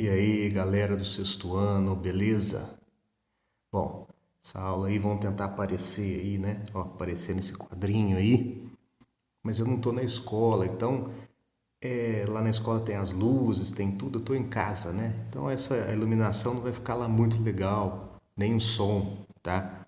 E aí, galera do sexto ano, beleza? Bom, essa aula aí vão tentar aparecer aí, né? Ó, aparecer nesse quadrinho aí. Mas eu não tô na escola, então lá na escola tem as luzes, tem tudo, eu tô em casa, né? Então essa iluminação não vai ficar lá muito legal, nem o som, tá?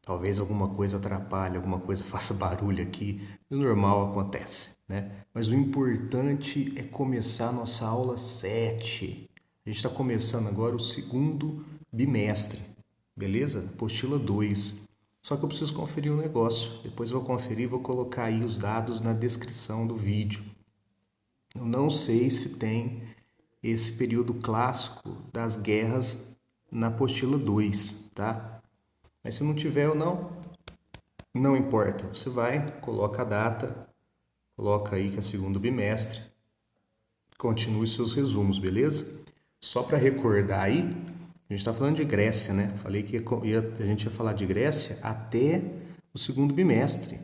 Talvez alguma coisa atrapalhe, alguma coisa faça barulho aqui. O normal acontece, né? Mas o importante é começar a nossa aula 7. A gente está começando agora o segundo bimestre, beleza? Apostila 2. Só que eu preciso conferir um negócio. Depois eu vou conferir e vou colocar aí os dados na descrição do vídeo. Eu não sei se tem esse período clássico das guerras na apostila 2, tá? Mas se não tiver ou não importa. Você vai, coloca a data, coloca aí que é segundo bimestre, continue seus resumos, beleza? Só para recordar aí, a gente está falando de Grécia, né? Falei que a gente ia falar de Grécia até o segundo bimestre.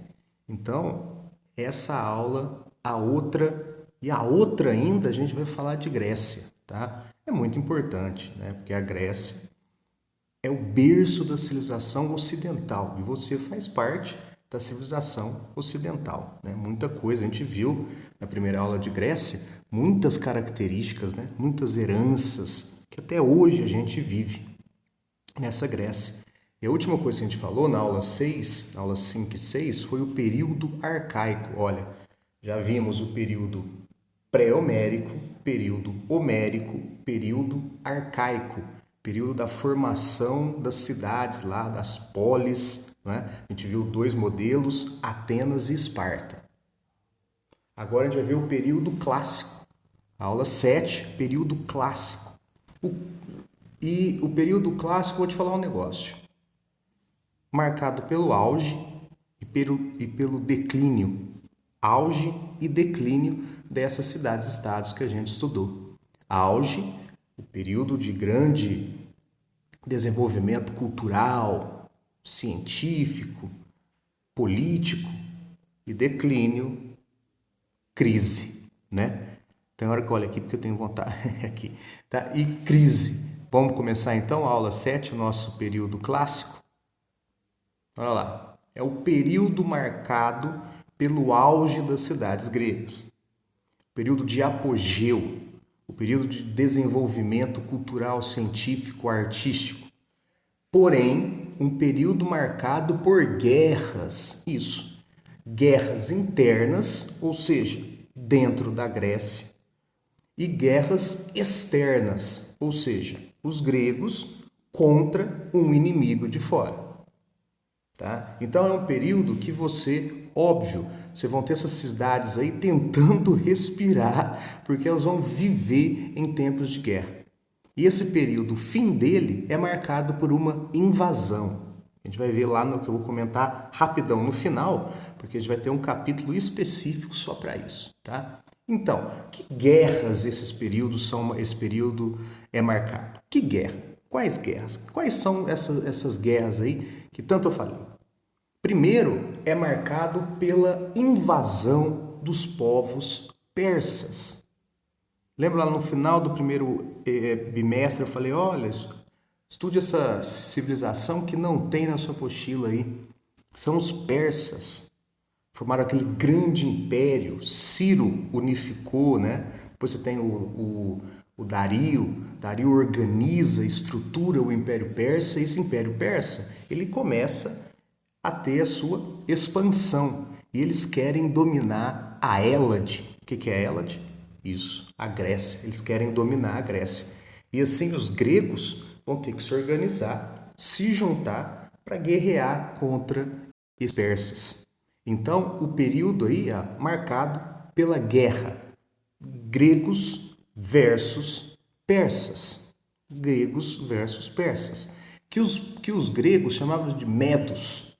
Então, essa aula, a outra e a outra ainda, a gente vai falar de Grécia, tá? É muito importante, né? Porque a Grécia é o berço da civilização ocidental e você faz parte da civilização ocidental, né? Muita coisa, a gente viu na primeira aula de Grécia, muitas características, né? Muitas heranças que até hoje a gente vive nessa Grécia. E a última coisa que a gente falou na aula 6, na aula 5 e 6, foi o período arcaico. Olha, já vimos o período pré-homérico, período homérico, período arcaico, período da formação das cidades lá, das polis, né? A gente viu dois modelos, Atenas e Esparta. Agora a gente vai ver o período clássico. Aula 7, período clássico. E o período clássico, vou te falar um negócio. Marcado pelo auge e pelo declínio. Auge e declínio dessas cidades-estados que a gente estudou. Auge, o período de grande desenvolvimento cultural, científico, político, e declínio, crise, né? Tem hora que eu olho aqui porque eu tenho vontade aqui, tá? E crise. Vamos começar então a aula 7, o nosso período clássico. Olha lá, é o período marcado pelo auge das cidades gregas. Período de apogeu, o período de desenvolvimento cultural, científico, artístico. Porém, um período marcado por guerras. Isso, guerras internas, ou seja, dentro da Grécia, e guerras externas, ou seja, os gregos contra um inimigo de fora. Tá? Então é um período que óbvio, vocês vão ter essas cidades aí tentando respirar, porque elas vão viver em tempos de guerra. E esse período, o fim dele, é marcado por uma invasão. A gente vai ver lá no que eu vou comentar rapidão no final, porque a gente vai ter um capítulo específico só para isso, tá? Então, que guerras esse período é marcado? Que guerra? Quais guerras? Quais são essas guerras aí que tanto eu falei? Primeiro, é marcado pela invasão dos povos persas. Lembra lá no final do primeiro bimestre eu falei, olha, estude essa civilização que não tem na sua apostila aí. São os persas. Formaram aquele grande império. Ciro unificou, né? Depois você tem o Dario. Dario organiza, estrutura o Império Persa. E esse Império Persa, ele começa a ter a sua expansão. E eles querem dominar a Hélade. O que é a Hélade? Isso, a Grécia. Eles querem dominar a Grécia. E assim os gregos vão ter que se organizar, se juntar para guerrear contra os persas. Então, o período aí é marcado pela guerra. Gregos versus persas. Gregos versus persas. Que os gregos chamavam de medos.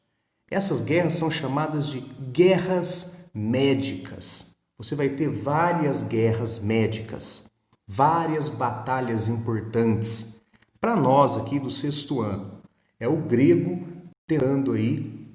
Essas guerras são chamadas de guerras médicas. Você vai ter várias guerras médicas, várias batalhas importantes. Para nós aqui do sexto ano, é o grego tentando aí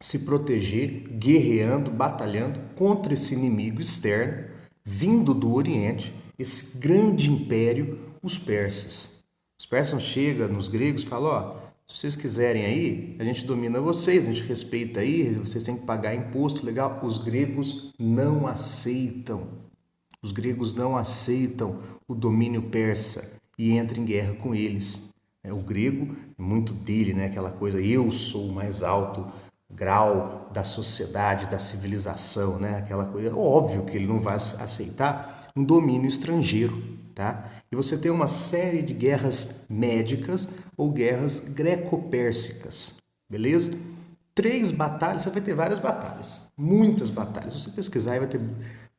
se proteger, guerreando, batalhando contra esse inimigo externo, vindo do Oriente esse grande império, os persas. Os persas chegam nos gregos e falam, ó, se vocês quiserem aí, a gente domina vocês, a gente respeita aí, vocês têm que pagar imposto, legal. Os gregos não aceitam. Os gregos não aceitam o domínio persa e entram em guerra com eles. O grego é muito dele, né? Aquela coisa, eu sou o mais alto grau da sociedade, da civilização, né? Aquela coisa, óbvio que ele não vai aceitar um domínio estrangeiro, tá? E você tem uma série de guerras médicas ou guerras greco-pérsicas, beleza? 3 batalhas, você vai ter várias batalhas, muitas batalhas. Se você pesquisar, vai ter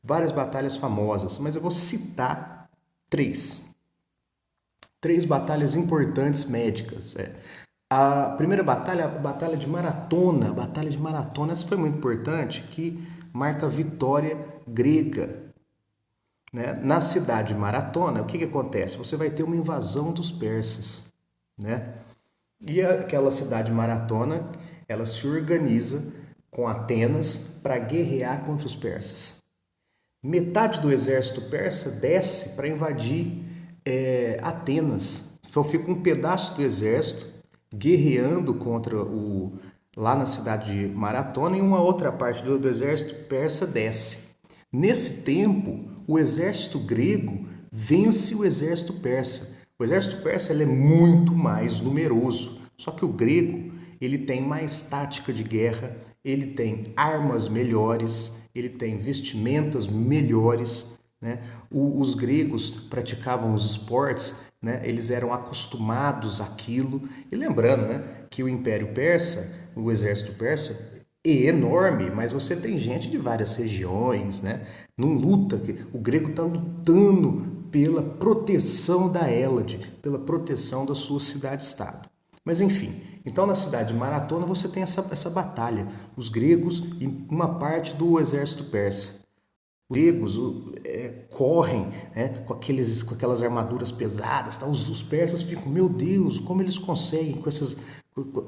várias batalhas famosas, mas eu vou citar 3. 3 batalhas importantes médicas. A primeira batalha, a Batalha de Maratona. A Batalha de Maratona, essa foi muito importante, que marca a vitória grega. Né? Na cidade de Maratona, o que acontece? Você vai ter uma invasão dos persas. Né? E aquela cidade de Maratona, ela se organiza com Atenas para guerrear contra os persas. Metade do exército persa desce para invadir Atenas. Então fica um pedaço do exército guerreando contra lá na cidade de Maratona e uma outra parte do exército persa desce. Nesse tempo, o exército grego vence o exército persa. O exército persa ele é muito mais numeroso, só que o grego ele tem mais tática de guerra, ele tem armas melhores, ele tem vestimentas melhores. Né? Os gregos praticavam os esportes, né? Eles eram acostumados àquilo. E lembrando, né, que o Império Persa, o exército persa, é enorme, mas você tem gente de várias regiões, né? Não luta, o grego está lutando pela proteção da Hélade, pela proteção da sua cidade-estado. Mas enfim, então na cidade de Maratona você tem essa batalha, os gregos e uma parte do exército persa. Os gregos correm, né, com aquelas armaduras pesadas, tá? Os persas ficam, meu Deus, como eles conseguem com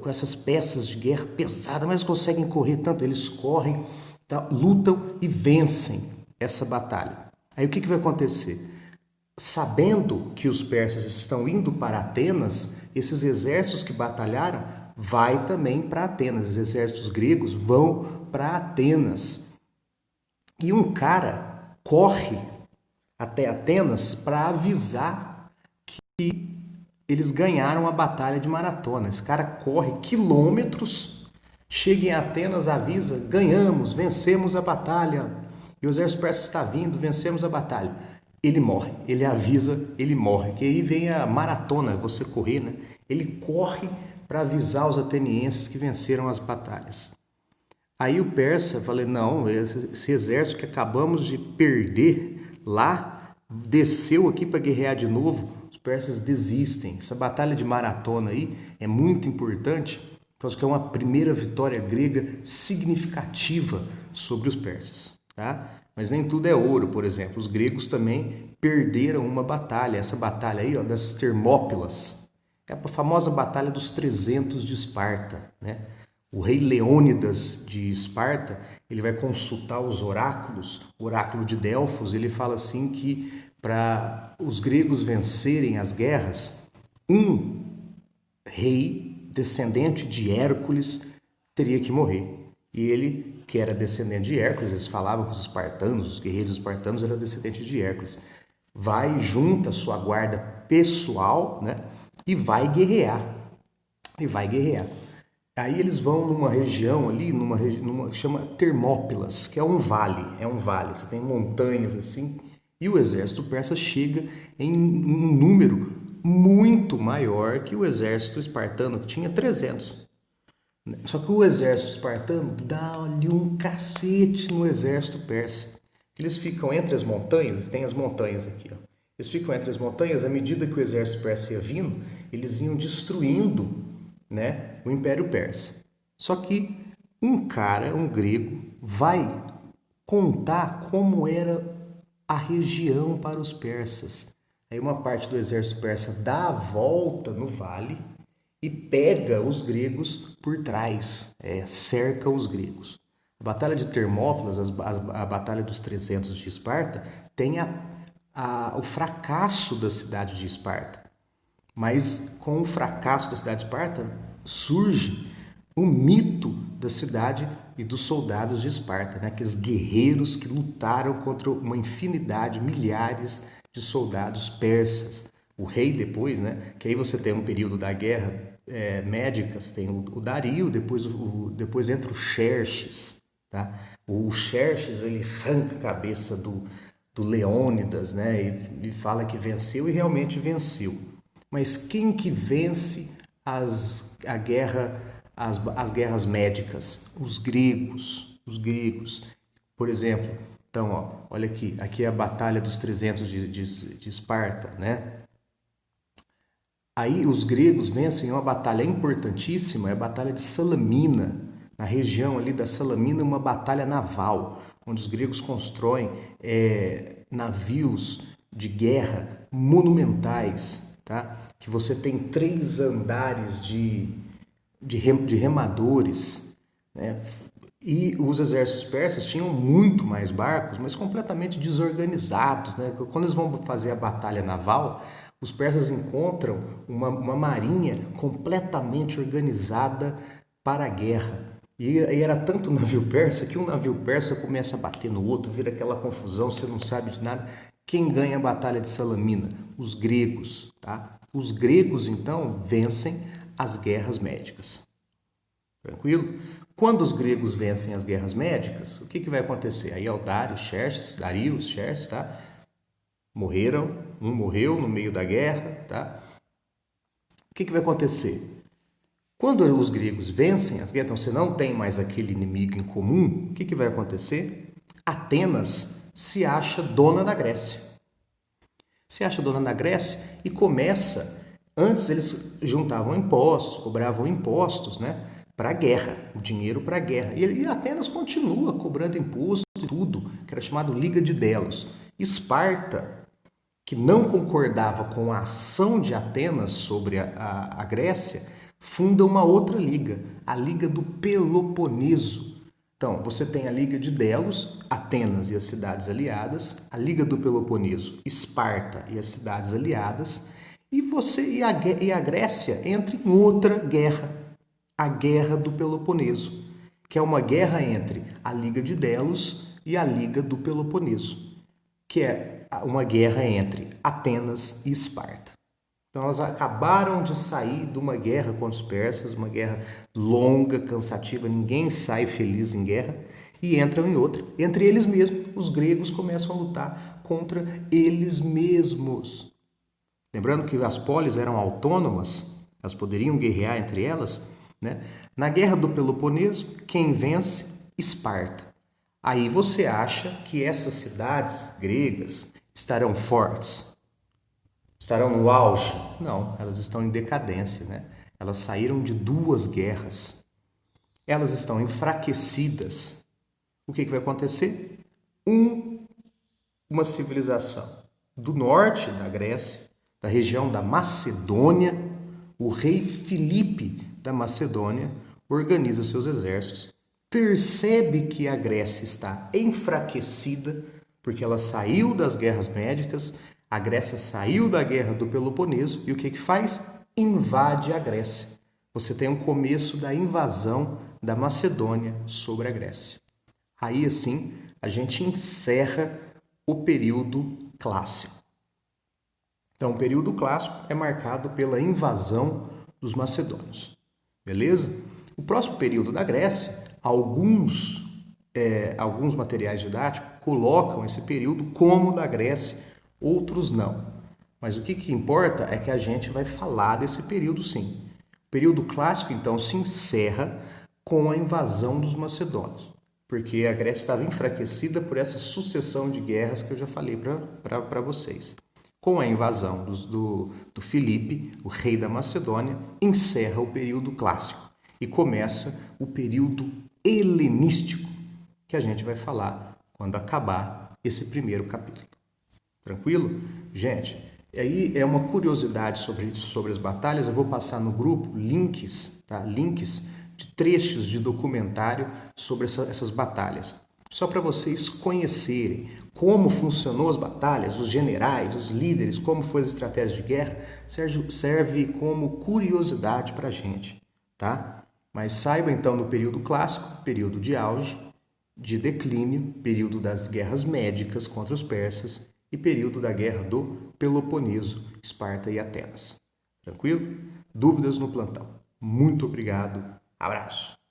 essas peças de guerra pesadas, mas conseguem correr tanto, eles correm, tá? Lutam e vencem essa batalha. Aí o que vai acontecer? Sabendo que os persas estão indo para Atenas, esses exércitos que batalharam vai também para Atenas, os exércitos gregos vão para Atenas. E um cara corre até Atenas para avisar que eles ganharam a batalha de Maratona. Esse cara corre quilômetros, chega em Atenas, avisa, ganhamos, vencemos a batalha. E o exército persa está vindo, vencemos a batalha. Ele morre, ele avisa, ele morre. Que aí vem a maratona, você correr, né? Ele corre para avisar os atenienses que venceram as batalhas. Aí o persa fala, não, esse exército que acabamos de perder lá, desceu aqui para guerrear de novo, os persas desistem. Essa batalha de Maratona aí é muito importante, porque é uma primeira vitória grega significativa sobre os persas. Tá? Mas nem tudo é ouro, por exemplo. Os gregos também perderam uma batalha, essa batalha aí, ó, das Termópilas. É a famosa Batalha dos 300 de Esparta, né? O rei Leônidas de Esparta, ele vai consultar os oráculos, o oráculo de Delfos, ele fala assim que para os gregos vencerem as guerras, um rei descendente de Hércules teria que morrer. E ele, que era descendente de Hércules, eles falavam que os espartanos, os guerreiros espartanos eram descendentes de Hércules, vai junta a sua guarda pessoal, né, e vai guerrear. Aí eles vão numa região ali, numa chama Termópilas, que é um vale, você tem montanhas assim, e o exército persa chega em um número muito maior que o exército espartano, que tinha 300. Só que o exército espartano dá-lhe um cacete no exército persa. Eles ficam entre as montanhas, tem as montanhas aqui, ó. Eles ficam entre as montanhas, à medida que o exército persa ia vindo, eles iam destruindo, né, o Império Persa. Só que um cara, um grego, vai contar como era a região para os persas. Aí uma parte do exército persa dá a volta no vale e pega os gregos por trás, cerca os gregos. A Batalha de Termópilas, a Batalha dos 300 de Esparta, tem o fracasso da cidade de Esparta. Mas com o fracasso da cidade de Esparta surge o mito da cidade e dos soldados de Esparta, né? Aqueles guerreiros que lutaram contra uma infinidade, milhares de soldados persas. O rei depois, né? Que aí você tem um período da guerra médica, você tem o Dario, depois entra o Xerxes, tá? O Xerxes, ele arranca a cabeça do Leônidas, né? E fala que venceu e realmente venceu. Mas quem que vence as guerras médicas? Os gregos. Por exemplo, então, ó, olha aqui é a Batalha dos 300 de Esparta, né? Aí os gregos vencem uma batalha importantíssima, é a Batalha de Salamina, na região ali da Salamina, uma batalha naval, onde os gregos constroem navios de guerra monumentais, tá? Que você tem 3 andares de remadores, né? E os exércitos persas tinham muito mais barcos, mas completamente desorganizados, né? Quando eles vão fazer a batalha naval, os persas encontram uma marinha completamente organizada para a guerra. E era tanto navio persa que um navio persa começa a bater no outro, vira aquela confusão, você não sabe de nada. Quem ganha a batalha de Salamina? Os gregos, tá? Os gregos, então, vencem as guerras médicas. Tranquilo? Quando os gregos vencem as guerras médicas, o que vai acontecer? Aí é o Dario, Xerxes, tá? Morreram, um morreu no meio da guerra, tá? O que vai acontecer? Quando os gregos vencem as guerras, então você não tem mais aquele inimigo em comum, o que vai acontecer? Atenas se acha dona da Grécia. Se acha dona da Grécia e começa... Antes eles juntavam impostos, cobravam impostos, né? Para a guerra, o dinheiro para a guerra. E Atenas continua cobrando imposto e tudo, que era chamado Liga de Delos. Esparta, que não concordava com a ação de Atenas sobre a Grécia, funda uma outra liga, a Liga do Peloponeso. Então, você tem a Liga de Delos, Atenas e as cidades aliadas, a Liga do Peloponeso, Esparta e as cidades aliadas, e a Grécia entra em outra guerra, a Guerra do Peloponeso, que é uma guerra entre a Liga de Delos e a Liga do Peloponeso, que é uma guerra entre Atenas e Esparta. Então elas acabaram de sair de uma guerra contra os persas, uma guerra longa, cansativa, ninguém sai feliz em guerra, e entram em outra. Entre eles mesmos, os gregos começam a lutar contra eles mesmos. Lembrando que as polis eram autônomas, elas poderiam guerrear entre elas, né? Na Guerra do Peloponeso, quem vence? Esparta. Aí você acha que essas cidades gregas estarão fortes? Estarão no auge? Não, elas estão em decadência, né? Elas saíram de 2 guerras. Elas estão enfraquecidas. O que vai acontecer? Uma civilização do norte da Grécia, da região da Macedônia, o rei Filipe da Macedônia organiza seus exércitos, percebe que a Grécia está enfraquecida, porque ela saiu das guerras médicas, a Grécia saiu da guerra do Peloponeso, e o que faz? Invade a Grécia. Você tem um começo da invasão da Macedônia sobre a Grécia. Aí, assim, a gente encerra o período clássico. Então, o período clássico é marcado pela invasão dos macedônios. Beleza? O próximo período da Grécia, alguns materiais didáticos colocam esse período como da Grécia, outros não. Mas o que importa é que a gente vai falar desse período sim. O período clássico, então, se encerra com a invasão dos macedônios, porque a Grécia estava enfraquecida por essa sucessão de guerras que eu já falei para vocês. Com a invasão do Filipe, o rei da Macedônia, encerra o período clássico e começa o período helenístico, que a gente vai falar quando acabar esse primeiro capítulo. Tranquilo? Gente, aí é uma curiosidade sobre as batalhas. Eu vou passar no grupo links, tá? Links de trechos de documentário sobre essas batalhas. só para vocês conhecerem como funcionou as batalhas, os generais, os líderes, como foi a estratégia de guerra, serve como curiosidade para a gente, tá? Mas saiba então no período clássico, período de auge, de declínio, período das guerras médicas contra os persas e período da guerra do Peloponeso, Esparta e Atenas. Tranquilo? Dúvidas no plantão. Muito obrigado. Abraço.